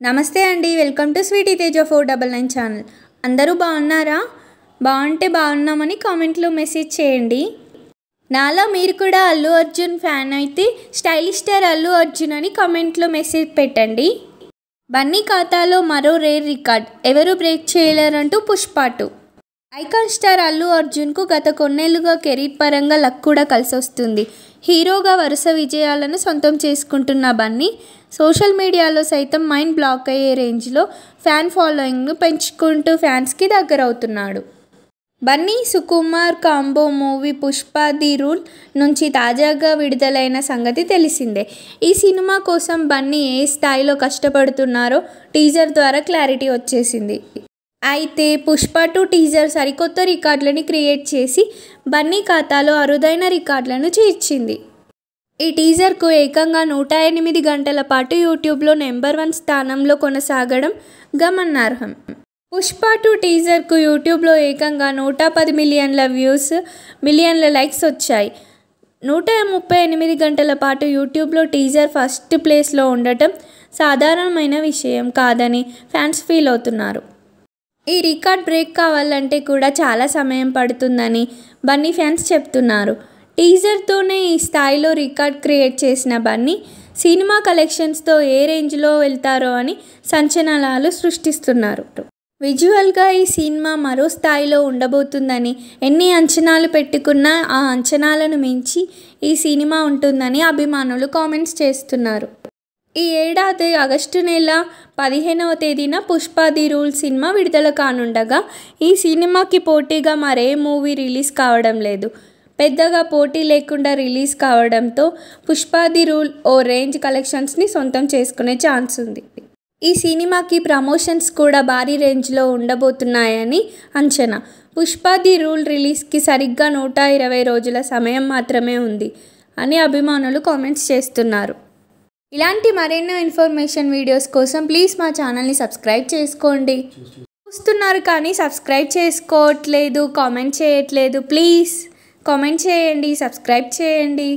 నమస్తే అండి, welcome to Sweety Teja 499 channel. అందరూ బాగున్నారా? బాగుంటే బాగున్నామని కామెంట్లో మెసేజ్ చేయండి. నాలా మీరు కూడా అల్లు అర్జున్ ఫ్యాన్ అయితే స్టైలిష్ స్టార్ అల్లు అర్జున్ అని కామెంట్లో మెసేజ్ పెట్టండి. బన్నీ ఖాతాలో మరో రేర్ రికార్డ్, ఎవరు బ్రేక్ చేయలేరంటూ పుష్ప 2. ఐకాన్ స్టార్ అల్లు అర్జున్కు గత కొన్నేళ్లుగా కెరీర్ పరంగా లక్ కూడా కలిసొస్తుంది. హీరోగా వరుస విజయాలను సొంతం చేసుకుంటున్న బన్నీ సోషల్ మీడియాలో సైతం మైండ్ బ్లాక్ అయ్యే రేంజ్లో ఫ్యాన్ ఫాలోయింగ్ను పెంచుకుంటూ ఫ్యాన్స్కి దగ్గరవుతున్నాడు. Bunny Sukumar combo movie Pushpa the rule నుంచి తాజాగా విడుదలైన సంగతి తెలిసిందే. ఈ సినిమా కోసం బన్నీ ఏ స్థాయిలో కష్టపడుతున్నారో టీజర్ ద్వారా క్లారిటీ వచ్చేసింది. అయితే పుష్ప 2 టీజర్ సరికొత్త రికార్డులని క్రియేట్ చేసి బన్నీ ఖాతాలో అరుదైన రికార్డులను చేర్చింది. ఈ టీజర్కు ఏకంగా 108 గంటల పాటు యూట్యూబ్లో నెంబర్ 1 స్థానంలో కొనసాగడం గమనార్హం. పుష్ప 2 టీజర్కు యూట్యూబ్లో ఏకంగా 110 మిలియన్ల వ్యూస్, మిలియన్ల లైక్స్ వచ్చాయి. 138 గంటల పాటు యూట్యూబ్లో టీజర్ ఫస్ట్ ప్లేస్లో ఉండటం సాధారణమైన విషయం కాదని ఫ్యాన్స్ ఫీల్ అవుతున్నారు. ఈ రికార్డ్ బ్రేక్ కావాలంటే కూడా చాలా సమయం పడుతుందని బన్నీ ఫ్యాన్స్ చెప్తున్నారు. టీజర్తోనే ఈ స్థాయిలో రికార్డ్ క్రియేట్ చేసిన బన్నీ సినిమా కలెక్షన్స్తో ఏ రేంజ్లో వెళ్తారో అని సంచలనాలు సృష్టిస్తున్నారు. విజువల్గా ఈ సినిమా మరో స్థాయిలో ఉండబోతుందని ఎన్ని అంచనాలు పెట్టుకున్నా ఆ అంచనాలను మించి ఈ సినిమా ఉంటుందని అభిమానులు కామెంట్స్ చేస్తున్నారు. ఈ ఏడాది ఆగస్టు నెల 15వ తేదీన పుష్ప ది రూల్ సినిమా విడుదల కానుండగా ఈ సినిమాకి పోటీగా మరే మూవీ రిలీజ్ కావడం లేదు. పెద్దగా పోటీ లేకుండా రిలీజ్ కావడంతో పుష్ప ది రూల్ ఓ రేంజ్ కలెక్షన్స్ని సొంతం చేసుకునే ఛాన్స్ ఉంది. ఈ సినిమాకి ప్రమోషన్స్ కూడా భారీ రేంజ్లో ఉండబోతున్నాయని అంచనా. పుష్ప ది రూల్ రిలీజ్కి సరిగ్గా 120 రోజుల సమయం మాత్రమే ఉంది అని అభిమానులు కామెంట్స్ చేస్తున్నారు. ఇలాంటి మరెన్నో ఇన్ఫర్మేషన్ వీడియోస్ కోసం ప్లీజ్ మా ఛానల్ని సబ్స్క్రైబ్ చేసుకోండి. చూస్తున్నారు కానీ సబ్స్క్రైబ్ చేసుకోవట్లేదు, కామెంట్ చేయట్లేదు. ప్లీజ్ కామెంట్ చేయండి, సబ్స్క్రైబ్ చేయండి.